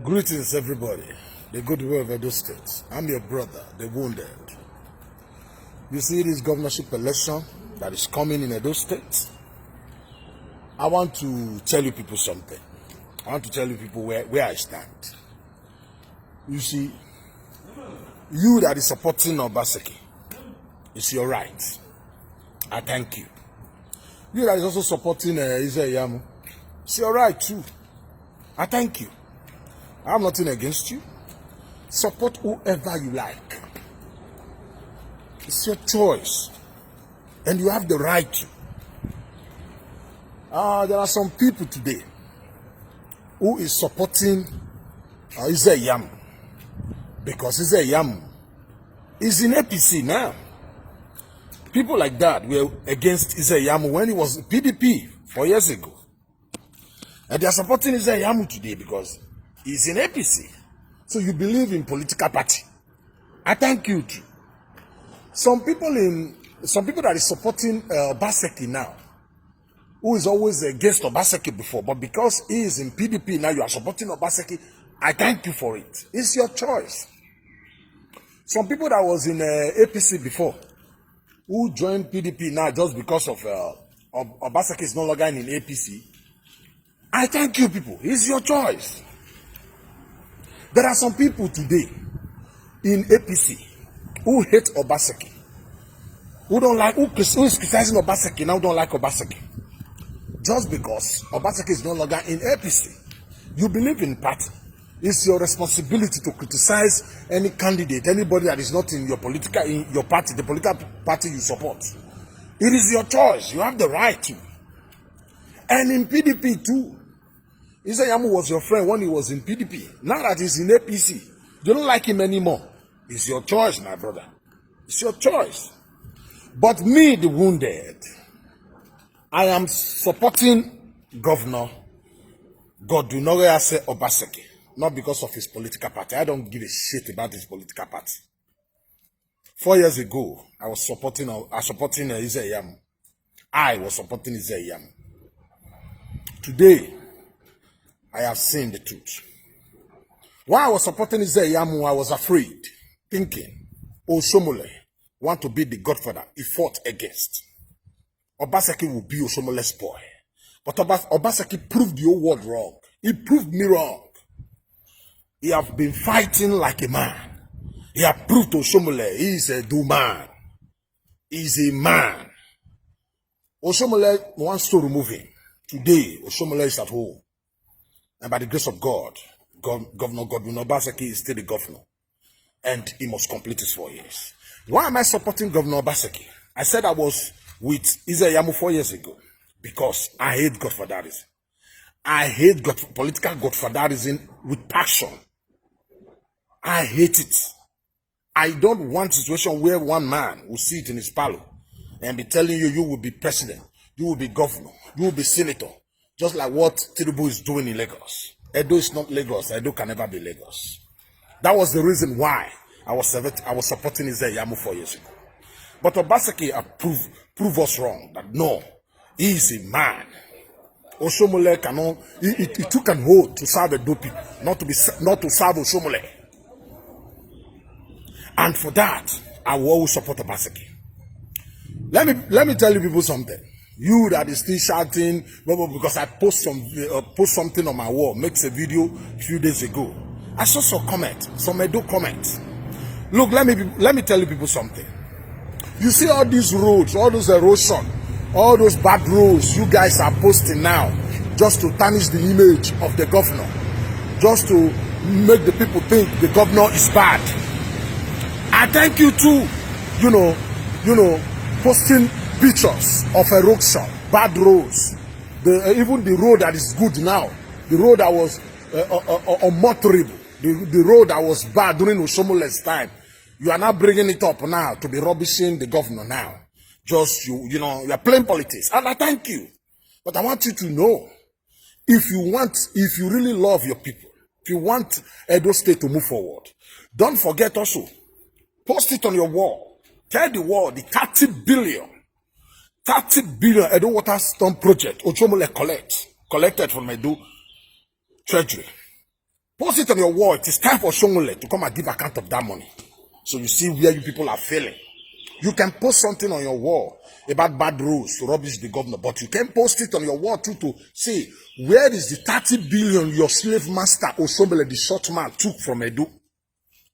Greetings, everybody. The good way of Edo State. I'm your brother, the wounded. You see this governorship election that is coming in Edo State? I want to tell you people something. I want to tell you people where I stand. You see, you that is supporting Obaseki, it's your right. I thank you. You that is also supporting Ize-Iyamu, it's your right too. I thank you. I have nothing against you. Support whoever you like. It's your choice. And you have the right to. There are some people today who is supporting Ize-Iyamu because Ize-Iyamu is in APC now. People like that were against Ize-Iyamu when he was PDP 4 years ago. And they are supporting Ize-Iyamu today because he's in APC. So you believe in political party. I thank you too. Some people that is supporting Obaseki now, who is always against Obaseki before, but because he is in PDP now, you are supporting Obaseki. I thank you for it. It's your choice. Some people that was in APC before, who joined PDP now just because of Obaseki is no longer in APC. I thank you people. It's your choice. There are some people today in APC who hate Obaseki, who don't like, who is criticizing Obaseki now don't like Obaseki. Just because Obaseki is no longer in APC. You believe in party. It's your responsibility to criticize any candidate, anybody that is not in your party, the political party you support. It is your choice. You have the right to. And in PDP too. Ize-Iyamu was your friend when he was in PDP. Now that he's in APC, you don't like him anymore. It's your choice, my brother. It's your choice. But me, the wounded, I am supporting Governor Godwin Obaseki, not because of his political party. I don't give a shit about his political party. 4 years ago, I was supporting Ize-Iyamu. I was supporting Ize-Iyamu. Today, I have seen the truth. While I was supporting Ize-Iyamu, I was afraid, thinking, Oshiomhole want to be the godfather he fought against. Obaseki will be Oshiomhole's boy. But Obaseki proved the whole world wrong. He proved me wrong. He has been fighting like a man. He has proved to Oshiomhole he is a do man. He is a man. Oshiomhole wants to remove him. Today, Oshiomhole is at home. And by the grace of God, Governor Godwin Obaseki is still the governor. And he must complete his 4 years. Why am I supporting Governor Obaseki? I said I was with Ize-Iyamu 4 years ago. Because I hate godfatherism. I hate political godfatherism with passion. I hate it. I don't want a situation where one man will sit in his parlor and be telling you, you will be president, you will be governor, you will be senator. Just like what Tinubu is doing in Lagos. Edo is not Lagos. Edo can never be Lagos. That was the reason why I was supporting Ize-Iyamu 4 years ago. But Obaseki proved us wrong. That no, he is a man. Oshiomhole cannot. He took an oath to serve Edo people, not to serve Oshiomhole. And for that, I will always support Obaseki. Let me tell you people something. You that is still shouting, because I post something on my wall, makes a video a few days ago. I saw some comment, some Edo comments. Look, let me tell you people something. You see all these roads, all those erosion, all those bad roads you guys are posting now, just to tarnish the image of the governor, just to make the people think the governor is bad. I thank you too, you know, posting pictures of erosion, bad roads, even the road that is good now, the road that was unmotorable, the road that was bad during Oshiomhole's time. You are now bringing it up now to be rubbishing the governor now. Just you are playing politics, and I thank you. But I want you to know, if you really love your people, if you want Edo State to move forward, don't forget also, post it on your wall. Tell the world the 30 billion Edo Water Storm Project Oshiomhole collected from Edo Treasury. Post it on your wall. It is time for Shomole to come and give account of that money. So you see where you people are failing. You can post something on your wall about bad rules to rubbish the governor, but you can post it on your wall too to say, where is the 30 billion your slave master Oshomole, the short man, took from Edo?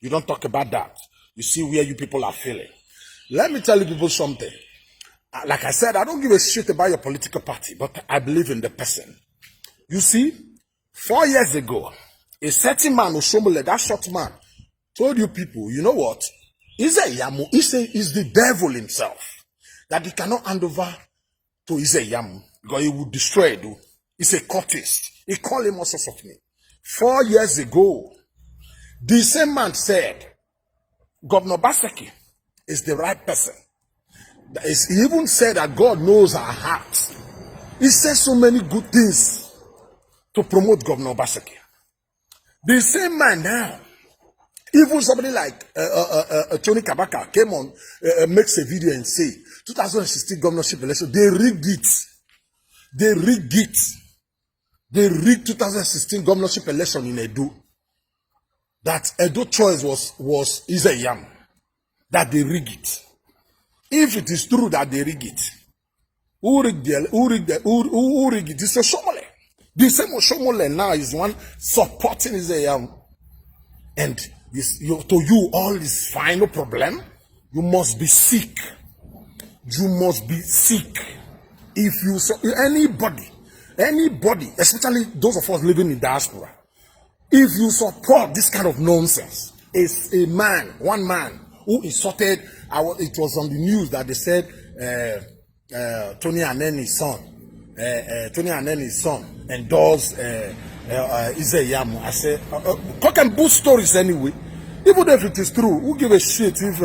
You don't talk about that. You see where you people are failing. Let me tell you people something. Like I said, I don't give a shit about your political party, but I believe in the person. You see, 4 years ago, a certain man, Oshomole, that short man, told you people, you know what? Ize-Iyamu, is the devil himself. That he cannot hand over to Ize-Iyamu because he will destroy Edo. He's a cultist. He called him all sorts of names. 4 years ago, the same man said, Governor Obaseki is the right person. He even said that God knows our hearts. He said so many good things to promote Governor Obaseki. The same man now, even somebody like Tony Kabaka came on, makes a video and say, 2016 governorship election, they rigged it. They rigged it. They rigged 2016 governorship election in Edo. That Edo choice was Ize-Iyamu. That they rigged it. If it is true that they rigged it, who rigged it? It's Oshomole. The same Oshomole now is one supporting Ize-Iyamu. And to you, all is fine, no problem. You must be sick. You must be sick. If you, anybody, especially those of us living in diaspora, if you support this kind of nonsense, it's a man, one man, who insulted, it was on the news that they said Tony Aneni's son endorsed Ize-Iyamu. I said, cock and bull stories anyway. Even if it is true, who give a shit if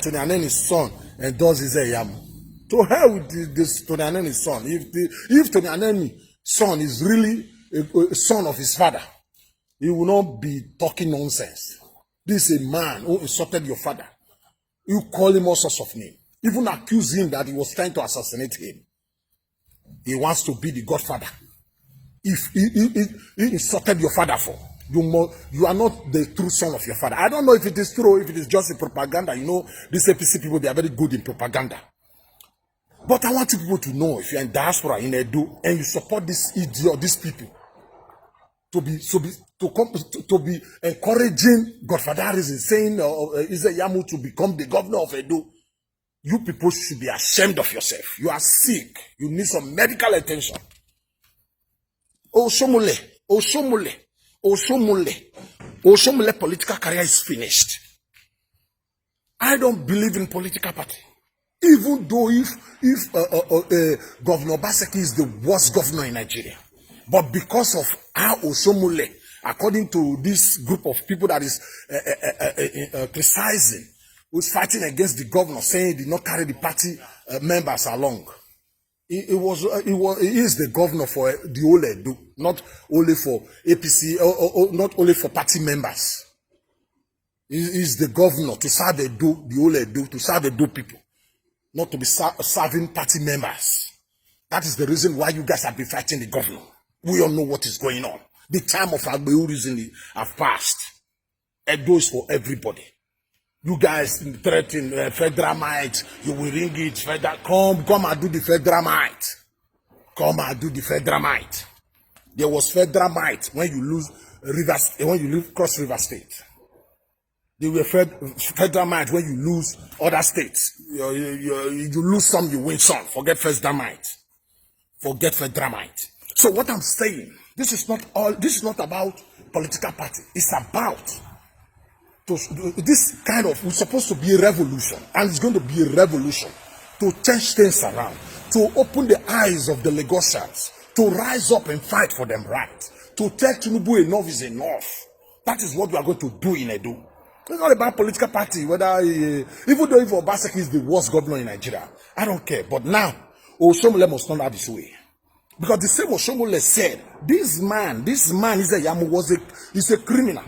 Tony Aneni's son endorsed Ize-Iyamu? To hell with this Tony Aneni's son. If Tony Aneni's son is really a son of his father, he will not be talking nonsense. This is a man who insulted your father. You call him all sorts of names. Even accuse him that he was trying to assassinate him. He wants to be the godfather. If he insulted your father for, you are not the true son of your father. I don't know if it is true, if it is just a propaganda. You know, these APC people, they are very good in propaganda. But I want you people to know, if you're in diaspora, in Edo, and you support this idiot, these people, to be encouraging godfatherism, saying Ize-Iyamu to become the governor of Edo, you people should be ashamed of yourself. You are sick. You need some medical attention. Oshomole political career is finished. I don't believe in political party. Even though if Governor Obaseki is the worst governor in Nigeria, but because of how Oshomole, according to this group of people that is criticizing, who's fighting against the governor, saying he did not carry the party members along. He is the governor for the whole Edo, not only for APC, or not only for party members. He is the governor to serve Edo, the whole Edo, to serve Edo people, not to be serving party members. That is the reason why you guys have been fighting the governor. We all know what is going on. The time of Agbeu recently have passed. Edo is for everybody. You guys threaten federal might. You will ring it. Federal, come and do the federal might. Come and do the federal might. There was federal might when you lose Cross River State. There were federal might when you lose other states. You lose some, you win some. Forget federal might. Forget federal might. So what I'm saying, this is not about political party. It's about this kind of, it's supposed to be a revolution, and it's going to be a revolution to change things around, to open the eyes of the Lagosians, to rise up and fight for them right, to tell Tinubu enough is enough. That is what we are going to do in Edo. It's not about political party, whether, even though Obaseki is the worst governor in Nigeria, I don't care. But now, Oshomole must not have his way. Because the same Oshomole said, this man Ize-Iyamu is a criminal,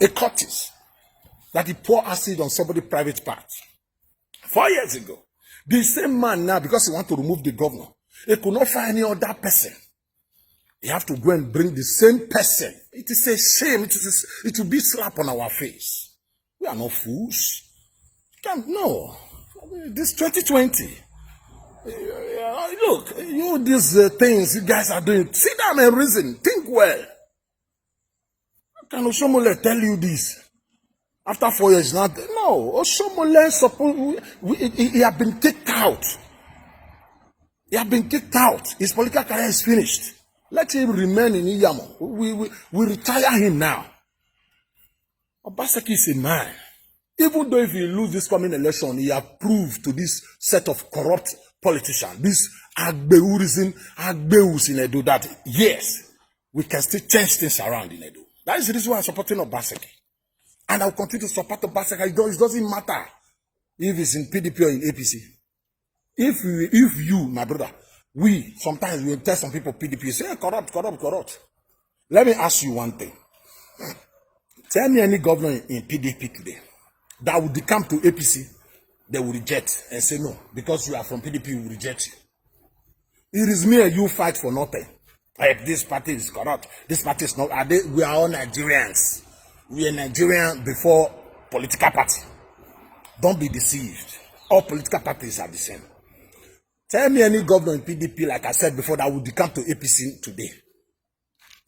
a cultist, that he poured acid on somebody's private part. 4 years ago, the same man now, because he want to remove the governor, he could not find any other person You have to go and bring the same person. It is a shame. It will be slap on our face. We are not fools. No. This 2020. Look, these things you guys are doing. Sit down and reason. Think well. Can Oshomole tell you this? After 4 years, not no. Oshomole he have been kicked out. He have been kicked out. His political career is finished. Let him remain in Iyamo. We retire him now. Obaseki is a man. Even though if he lose this coming election, he have proved to this set of corrupt politicians, this Agbeus in Edo, that yes, we can still change things around in Edo. That is the reason why I'm supporting Obaseki. And I'll continue to support Obaseki. It doesn't matter if it's in PDP or in APC. If you, my brother, sometimes we tell some people PDP, say, corrupt. Let me ask you one thing. Tell me any governor in PDP today that would come to APC, they will reject and say no, because you are from PDP, we will reject you. It is me and you fight for nothing. Like, this party is corrupt, this party is not. We are all Nigerians. We are Nigerian before political party. Don't be deceived. All political parties are the same. Tell me any governor in PDP, like I said before, that would come to APC today.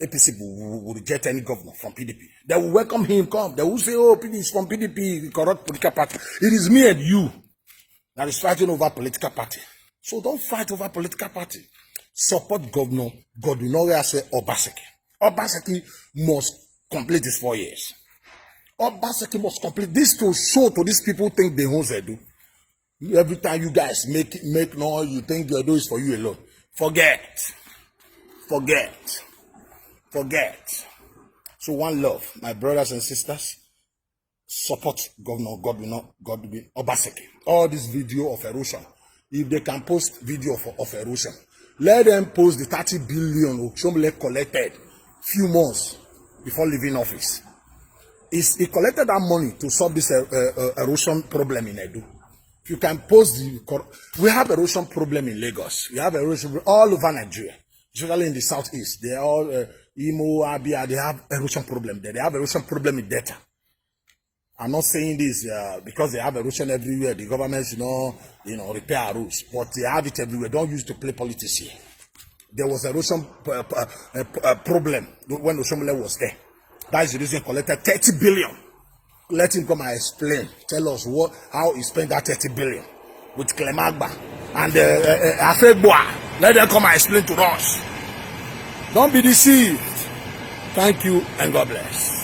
APC will reject any governor from PDP. They will welcome him, come. They will say, oh, PDP is from PDP, corrupt political party. It is me and you that is fighting over political party. So don't fight over political party. Support Governor Godwin Obaseki. Obaseki must complete his 4 years. Obaseki must complete this to show to these people who think they own Edo. Every time you guys make noise, you think Edo is for you alone. Forget. So one love, my brothers and sisters, support Governor Godwin Obaseki. All this video of erosion, if they can post video of erosion, let them post the 30 billion Oshomole collected few months before leaving office. He collected that money to solve this erosion problem in Edo. If you can post we have erosion problem in Lagos. We have erosion all over Nigeria, especially in the southeast. They are all Imo, Abia. They have erosion problem there. They have erosion problem in Delta. I'm not saying this because they have erosion everywhere. The government, repair our roads, but they have it everywhere. Don't use to play politics here. There was erosion problem when Oshomole was there. That is the reason he collected 30 billion. Let him come and explain. Tell us how he spent that 30 billion with Clemagba and Afegboa. Let them come and explain to us. Don't be deceived. Thank you and God bless.